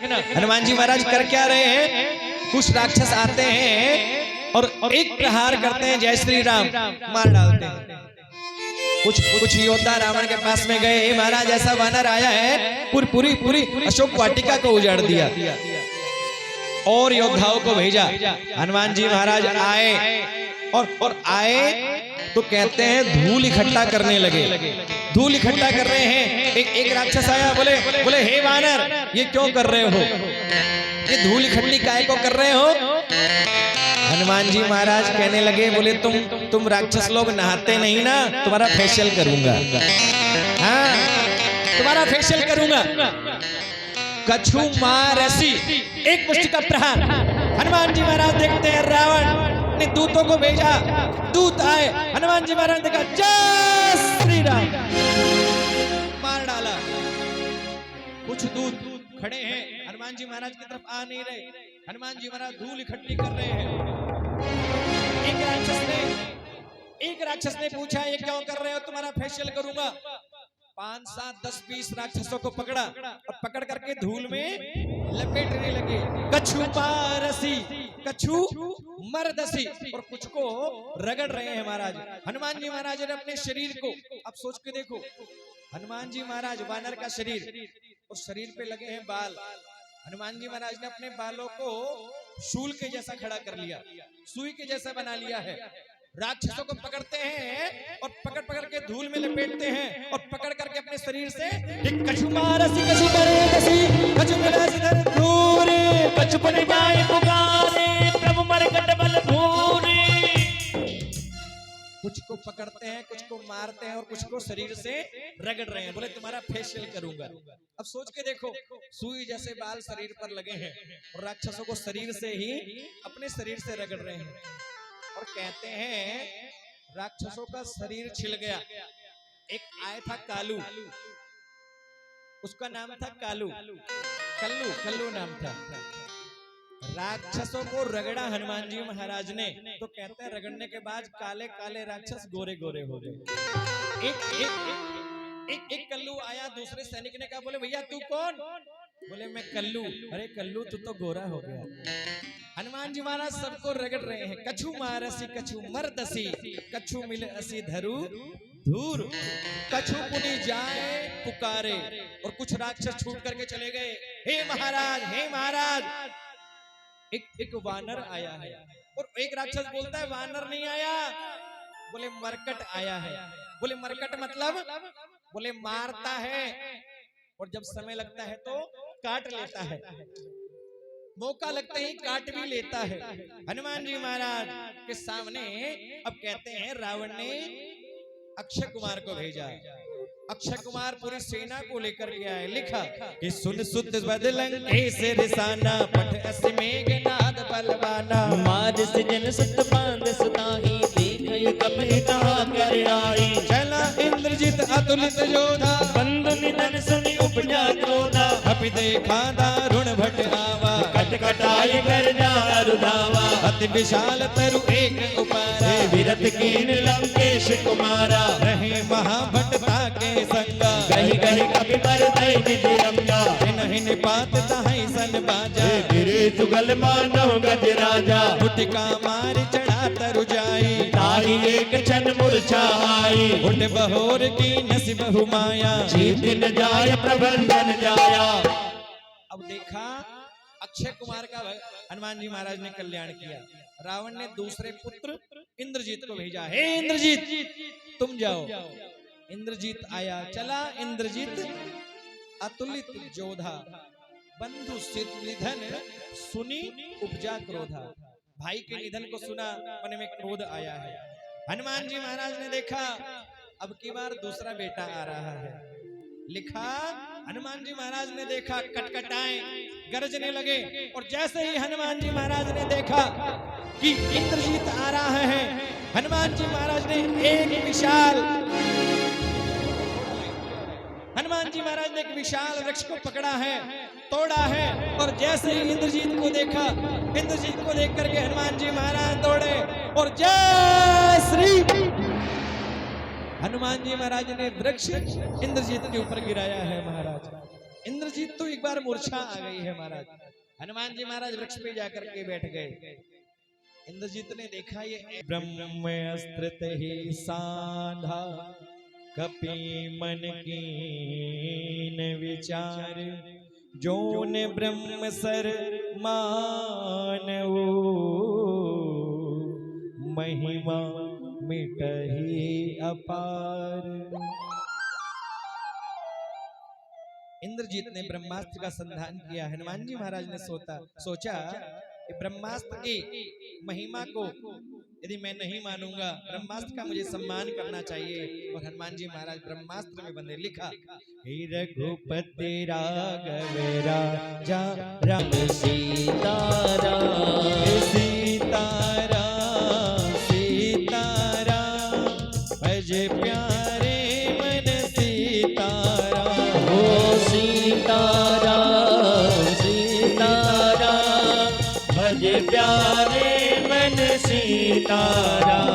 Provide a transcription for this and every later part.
हनुमान जी महाराज कर क्या रहे हैं? कुछ राक्षस आते हैं और एक प्रहार करते हैं, जय श्री राम मार डालते हैं। कुछ योद्धा रावण के पास में गए, महाराज ऐसा वानर आया है पूरी अशोक वाटिका को उजाड़ दिया। और योद्धाओं को भेजा। हनुमान जी महाराज आए और आए तो कहते हैं धूल इकट्ठा करने लगे। धूल इकट्ठा कर रहे हैं। एक राक्षस आया, बोले हे वानर, ये क्यों कर रहे हो? ये धूल इकट्ठी काहे को कर रहे हो? हनुमान जी महाराज कहने लगे, बोले तुम राक्षस लोग नहाते नहीं ना, तुम्हारा फेशियल करूंगा। हाँ, तुम्हारा फेशियल करूंगा। कछु मारसी, एक मुष्टि का प्रहार। हनुमान जी महाराज देखते हैं रावण ने दूतों को भेजा, दूत आए, हनुमान जी महाराज ने देखा जय श्री राम मार डाला। कुछ दूत खड़े हैं, हनुमान जी महाराज की तरफ आ नहीं रहे। हनुमान जी महाराज धूल इकट्ठी कर रहे हैं। एक राक्षस ने पूछा, ये क्यों कर रहे हो? तुम्हारा फेशियल करूंगा। 5, 7, 10, 20 राक्षसों को पकड़ा और पकड़ करके धूल में लपेटने लगे। कछु मारसी, कछु मरदसी, और कुछ को रगड़ रहे हैं महाराज। हनुमान जी महाराज ने अपने शरीर को, अब सोच के देखो, हनुमान जी महाराज वानर का शरीर, और शरीर पे लगे हैं बाल। हनुमान जी महाराज ने अपने बालों को शूल के जैसा खड़ा कर लिया, सुई के जैसा बना लिया है। राक्षसों को पकड़ते हैं और पकड़ के धूल में लपेटते हैं और पकड़ करके अपने शरीर से कछु मारसी, कछु मरदसी, कछु मिलासिधर धूरे, कछु बन जाए पुकारे, प्रभु मरकट बल भूरे। कुछ को पकड़ते हैं, कुछ को मारते हैं और कुछ को शरीर से रगड़ रहे हैं। बोले तुम्हारा फेशियल करूंगा। अब सोच के देखो, सुई जैसे बाल शरीर पर लगे हैं और राक्षसों को शरीर से ही, अपने शरीर से रगड़ रहे हैं। और कहते हैं राक्षसों का शरीर छिल गया। एक आया था कालू, उसका नाम था कालू, कल्लू नाम था। राक्षसों को रगड़ा हनुमान जी महाराज ने, तो कहते हैं रगड़ने के बाद काले काले राक्षस गोरे गोरे हो गए। एक कल्लू आया, दूसरे सैनिक ने कहा, बोले भैया तू कौन? बोले मैं कल्लू। अरे कल्लू तू तो गोरा हो गया। हनुमान जी महाराज सबको रगड़ रहे हैं। कछु मारसी, कछु मरदसी, कछु मिल असी धरू धूर, कछु पुनि जाए पुकारे। और कुछ राक्षस छूट करके चले गए। हे महाराज, हे महाराज। एक वानर आया है, और एक राक्षस बोलता है वानर नहीं आया, बोले मरकट आया है। बोले मरकट मतलब? बोले मारता है और जब समय लगता है तो काट लेता है, मौका लगते ही काट भी लेता है। हनुमान जी महाराज के सामने अब कहते हैं रावण ने अक्षय कुमार को भेजा। अक्षय कुमार पूरी सेना को लेकर के आए। लिखा कि सुन सुत बदलंकेश रिसाना, पठ अस मेघनाद बलवाना, मार सजन सत बांध सताही, देख कपि कहा कर आई। चला इंद्रजीत अतुलित योधा, बंधु निधन सुनि उपजा क्रोधा, अपि देखा दारुण भट आवा, कट कटाई कर जा रुधावा। अति विशाल तरु एक उपारा, विरत कीन लंकेश कुमारा, रहे महाभटता के संगा, कही कही कपि पर दई निधि रंगा। हिन पात तहाई सन बाजा, गिरे जुगल मानव गज राजा, उठका मार चढ़ा तरु जाई, ताही एक क्षण मूर्छा आई। उठ बहोर की नसी बहु माया, जीत न जाय प्रबंधन जाया। अब देखा अक्षय कुमार का हनुमान जी महाराज ने कल्याण किया। रावण ने दूसरे पुत्र इंद्रजीत को भेजा, हे इंद्रजीत तुम जाओ। इंद्रजीत आया, चला इंद्रजीत अतुलित योधा, बंधु सिद्ध निधन सुनी उपजा क्रोधा। भाई के निधन को सुना, मन में क्रोध आया है। हनुमान जी महाराज ने देखा अब की बार दूसरा बेटा आ रहा है। लिखा हनुमान जी महाराज ने देखा, कटकटाए गरजने लगे। और जैसे ही हनुमान जी महाराज ने देखा कि इंद्रजीत आ रहा है, हनुमान जी महाराज ने एक विशाल वृक्ष को पकड़ा है, तोड़ा है। और जैसे ही इंद्रजीत को देखा, इंद्रजीत को देख करके हनुमान जी महाराज दौड़े और जय श्री हनुमान जी महाराज ने वृक्ष इंद्रजीत के ऊपर गिराया है। महाराज इंद्रजीत तो एक बार मूर्छा आ गई है महाराज। हनुमान जी महाराज वृक्ष पे जाकर के बैठ गए। इंद्रजीत ने देखा ये ब्रह्म अस्त्र ही साधा कपि मन कीन विचार जोन ब्रह्म सर मानवो महिमा मिटहि अपार। इंद्रजीत ने ब्रह्मास्त्र का संधान किया। हनुमान जी महाराज ने सोचा कि ब्रह्मास्त्र की महिमा को यदि मैं नहीं मानूंगा, ब्रह्मास्त्र का मुझे सम्मान करना चाहिए। और हनुमान जी महाराज ब्रह्मास्त्र में बंदे लिखा, हे रघुपति राघव राजा राम सीताराम सीताराम सीताराम भज प्यारे मन सीताराम हो सीताराम सीताराम भज प्यारे मन सीताराम।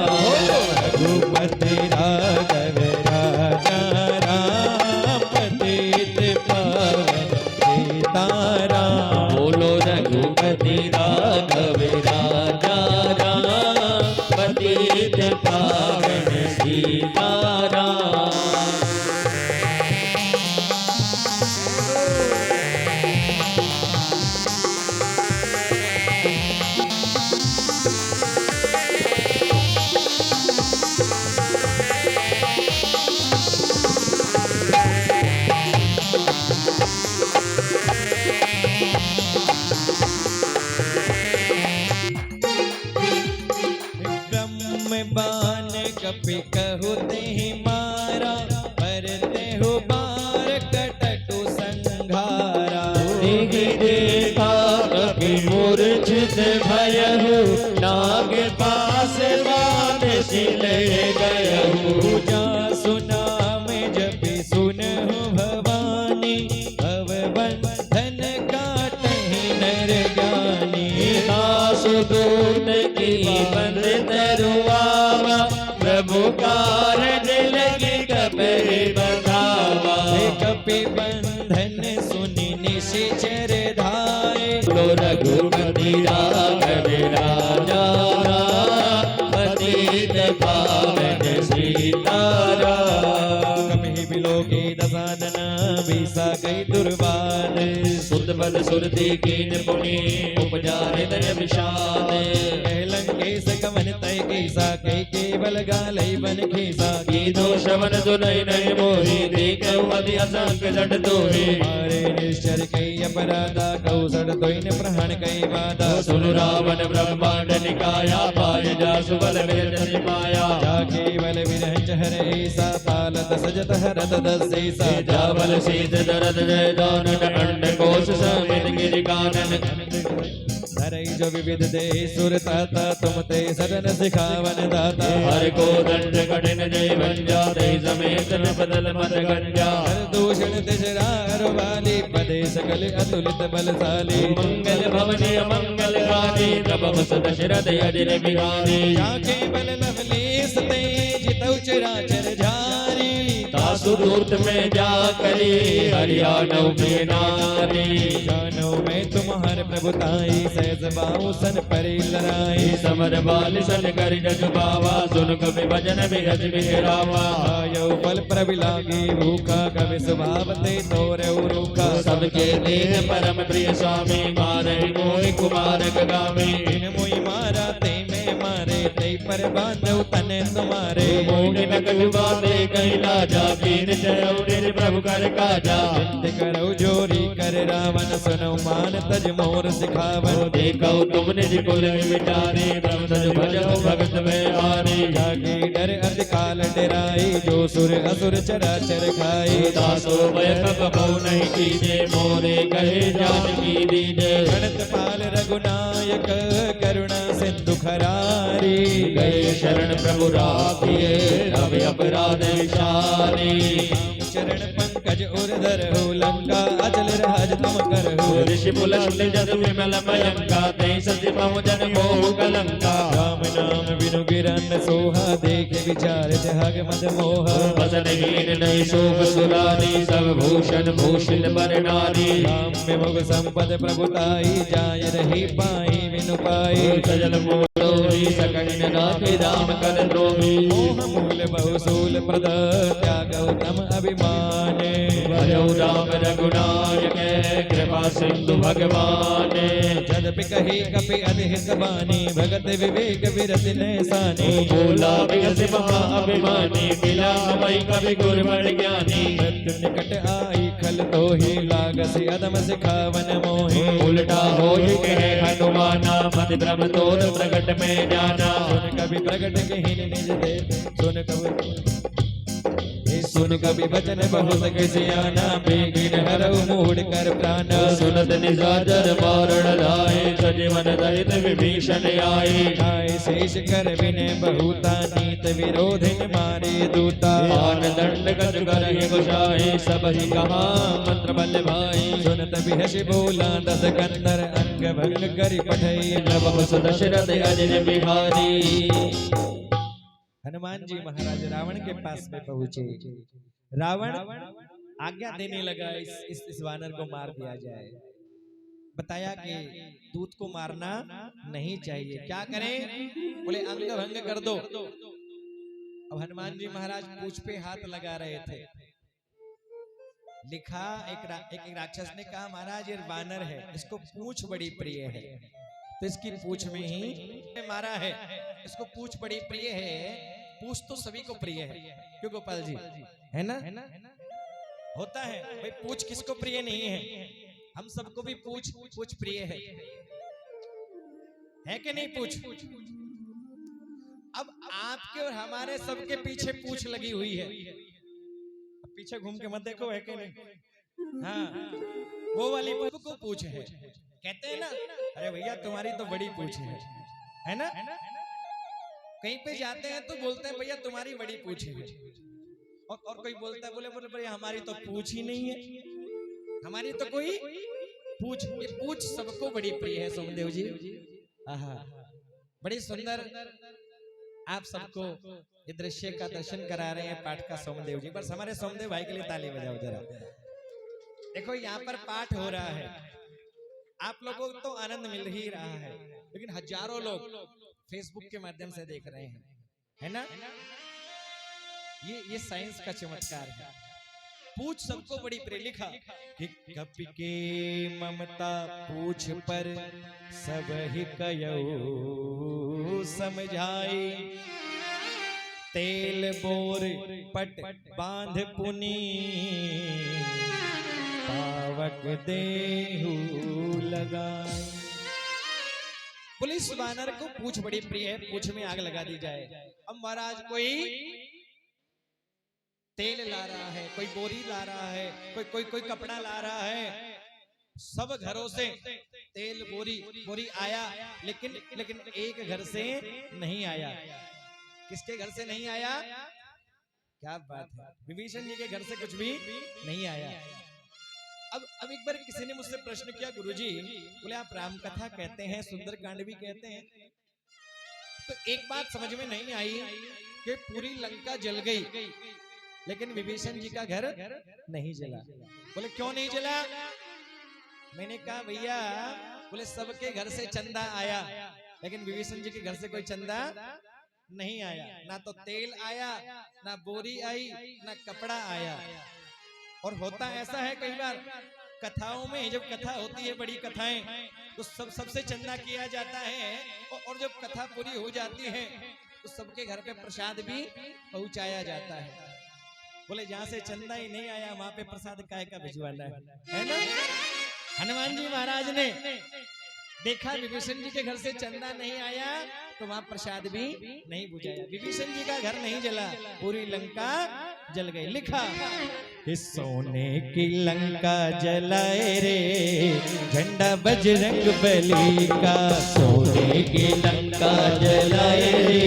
रघुपति राघव राजा राम पतित पावन सीताराम। बोलो रघुपति राघव राजा राम पतित पावन सीताराम। बान कपि कहु तेहि मारा परते हो बार कटकु संघारा। देहि देखा कपि मूर्छित भयहु नाग पास बाध सिले गयहु। जा सुना में जपि सुनहु भवानी भव बंधन काटहि नर ज्ञानी। दासुदूत की बंद तरुआवा प्रभु कारज लगी कपि बंधावा। कपि बंधन सुनि निशिचर धाये बोलो रघुपति राघव राजा राम पतित पावन सीताराम। कपि बिलोके दसादन बीसा कई दुर्बाद। सुत बल सुरति कीन पुनि उपजा हृदय विषाद। लंकेश कवन तय केसा कई केवल गालई बन खेसा। गीतो श्रवण सुनई नहीं मोहि देखौ अति असंख्य जट तोहि। मारे निश्चर कई अपराधा कौशल तोइन प्रहण कई बाधा। सुनु रावण ब्रह्मांड निकाया पाय जासु बल विरजन माया। जा केवल विरह हर ऐसा तालत सजत हरत दसेसा। जावल शीत दरद जय दानन अंड कोश समेत गिरि कानन। धरई जो विविध दे सुर ताता तुम ते सदन सिखावन दाता। हर को दंड कठिन जय भंजा दे समेत बदल मत गंजा। हर दूषण तिजरार वाली पदे सकल अतुलित बलशाली। मंगल भवने मंगल गाने प्रभव दशरथ अजिर बिहारी। जाके बल लवलेस ते जितौ चराचर झारी। तासु दूत में जा करी हरियाणा में नारी। जानो मैं तुम्हार प्रभुताई सहज बाहु सन परि लड़ाई। समर बाल सन कर जग बावा सुन कवि भजन बिरज बिहरावा। आयो फल प्रबिलागी भूखा कवि स्वभाव ते तोरे रूखा। सबके देह परम प्रिय स्वामी मारे मोहि कुमार गामी। इन मोहि मारा ते में मारे ते पर बांधव तने तुम्हारे। मोहि न कछु बाते कहला जा कीन जयो निज प्रभु कर काजा। नित्य करो जोरी कर रावण सुनो मान तज मोर सिखावन। देखो तुम निज कुल विचारे ब्रह्म तज भजो भगत में हारे। जागे डर अति काल डराई जो सुर असुर चराचर खाए। दासो भय कबहु नहीं कीजे मोरे कहे जानकी दीजे। गणत पाल रघुनायक करुणा सिंधु खरारी। गए शरण प्रभु राखिए रवि अपराध विचारी। चरण पंथ पंकज उर्धर हो लंका अचल राज तुम कर हो ऋषि पुलस्त जस विमल मयंका ते सति बहुजन मोह कलंका राम नाम बिनु गिरन सोहा देखे विचार जहाग मद मोहा वसन हीन नहीं शोभ सुरारी सब भूषण भूषित बर नारी राम में मुख संपद प्रभुताई जाय रही पाई बिनु पाई सजल मोहि सकन नाथे राम कर द्रोही मोह मूल बहुसूल प्रद त्याग उत्तम अभिमान भजौ राम रघुनायक कृपा सिंधु भगवान जदपि कही कपि अधिक बानी भगत विवेक विरति नैसानी बोला विगत महा अभिमानी मिला मई कवि गुरमण ज्ञानी मृत्यु निकट आई खल तो ही लागसी अदम सिखावन मोहि उल्टा हो कहे हनुमाना मति भ्रम तोर प्रकट में जाना सुन कभी प्रकट कहीं निज दे सुन कभी बचन बहुत सियाना बेगिन हरऊ मूड कर प्राण सुनत निजाचर मारण लाए सजीवन दहित विभीषण आए आए शेष कर विनय बहुता नीत विरोधिन मारे दूता आन दंड गज करहि गुसाए सब ही कहा मंत्र बल भाई सुनत बिहस बोला दस कंदर अंग भंग करि पठई नभ दशरथ अजय बिहारी हनुमान जी महाराज रावण के पास में पहुंचे रावण आज्ञा देने लगा इस वानर को मार दिया जाए बताया कि दूत को मारना नहीं चाहिए क्या करें बोले अंग भंग कर दो अब हनुमान जी महाराज पूंछ पे हाथ लगा रहे थे लिखा एक राक्षस ने कहा महाराज ये वानर है इसको पूंछ बड़ी प्रिय है तो इसकी पूंछ में ही मारा है इसको पूंछ बड़ी प्रिय है पूंछ तो सभी को प्रिय है क्यों गोपाल जी है ना होता है भाई पूंछ किसको प्रिय नहीं है हम सबको भी पूंछ प्रिय है कि नहीं पूंछ अब आपके और हमारे सबके पीछे पूंछ लगी हुई है अब पीछे घूम के मत देखो है कि नहीं हाँ वो वाली को पूंछ है कहते हैं ना अरे भैया तुम्हारी तो बड़ी पूंछ है ना कहीं पे जाते हैं तो बोलते हैं भैया तुम्हारी बड़ी पूंछ है और कोई बोलता है बोले भैया हमारी तो पूंछ ही नहीं है हमारी तो कोई पूंछ ये पूंछ सबको बड़ी प्रिय है सोमदेव जी आहा बड़ी सुंदर आप सबको ये दृश्य का दर्शन करा रहे हैं पाठ का सोमदेव जी बस हमारे सोमदेव भाई के लिए ताली बजाओ जरा देखो यहाँ पर पाठ हो रहा है आप लोगों को तो आनंद मिल ही रहा है लेकिन हजारों लोग फेसबुक के माध्यम से देख रहे हैं है ना ये साइंस का चमत्कार है पूछ सबको बड़ी प्रिय लिखा कि कपि के ममता पूछ पर सब ही कयो समझाई तेल बोर पट बांध पुनी पावक देहु लगाए पुलिस वानर को पूछ बड़ी प्रिय है पूछ में आग लगा दी जाए अब महाराज कोई तेल ला रहा है कोई बोरी ला रहा है कोई कपड़ा ला रहा है सब घरों से तेल बोरी आया लेकिन एक घर से नहीं आया किसके घर से नहीं आया क्या बात है विभीषण जी के घर से कुछ भी नहीं आया अब एक बार किसी ने मुझसे प्रश्न किया गुरुजी बोले आप राम कथा कहते हैं सुंदरकांड भी कहते हैं तो एक बात समझ में नहीं आई कि पूरी लंका जल गई लेकिन विभीषण जी का घर नहीं जला बोले क्यों नहीं जला मैंने कहा भैया बोले सबके घर से चंदा आया लेकिन विभीषण जी के घर से कोई चंदा नहीं आया ना तो तेल आया ना बोरी आई ना कपड़ा आया और होता ऐसा है कई बार कथाओं में जब कथा होती है बड़ी कथाएं तो सबसे चंदा किया जाता है और जब कथा पूरी हो जाती है तो सबके घर पे प्रसाद भी पहुंचाया जाता है बोले जहां से चंदा ही नहीं आया वहां पे प्रसाद काय का भिजवाना है ना हनुमान जी महाराज ने देखा विभीषण जी के घर से चंदा नहीं आया तो वहां प्रसाद भी नहीं बुझाया विभीषण जी का घर नहीं जला पूरी लंका जल गई लिखा इस सोने की लंका जलाए रे झंडा बजरंग बली का सोने की लंका जलाए रे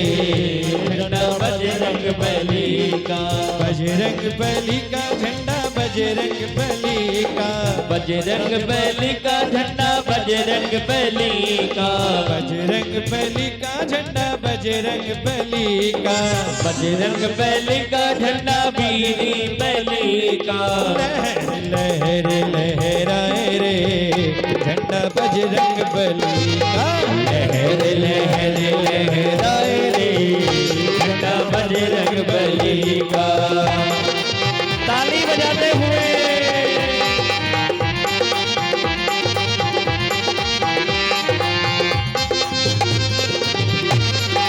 झंडा बजरंग बली का बजरंग बली का झंडा बजरंग बली का, बजरंग बली का झंडा बजरंग बली का, बजरंग बली का झंडा बजरंग बली का, बजरंग बली का झंडा बीनी बली का। लहर लहर लहराए रे झंडा बजरंग बली का, लहर लहर लहराए रे झंडा बजरंग बली का। ताली बजाते हुए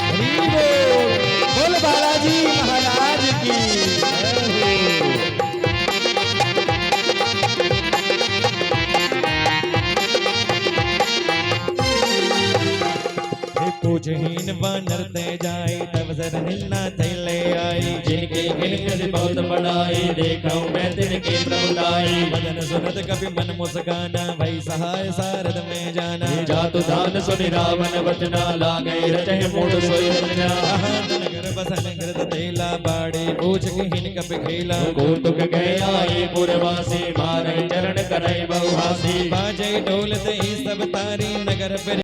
हरि बोल, बोल बालाजी महाराज की। पूजहीन वानर ते जाई तब सर हिलना थैले आई, जिनके गिनकर बहुत बड़ाई देखा मैं तिनके प्रभुताई। भजन सुनत कभी मन मुस्काना भई सहाय सारद में जाना, जातु दान सुनि रावण वचना लागे रचहि मूढ़ सोई रचना। नगर बसन कृत तेला बाड़ी पूछ हिन कप खेला, कौतुक गए आई पुरवासी मारे चरण करई बहुहासी। बाजे ढोल दई सब तारी नगर पर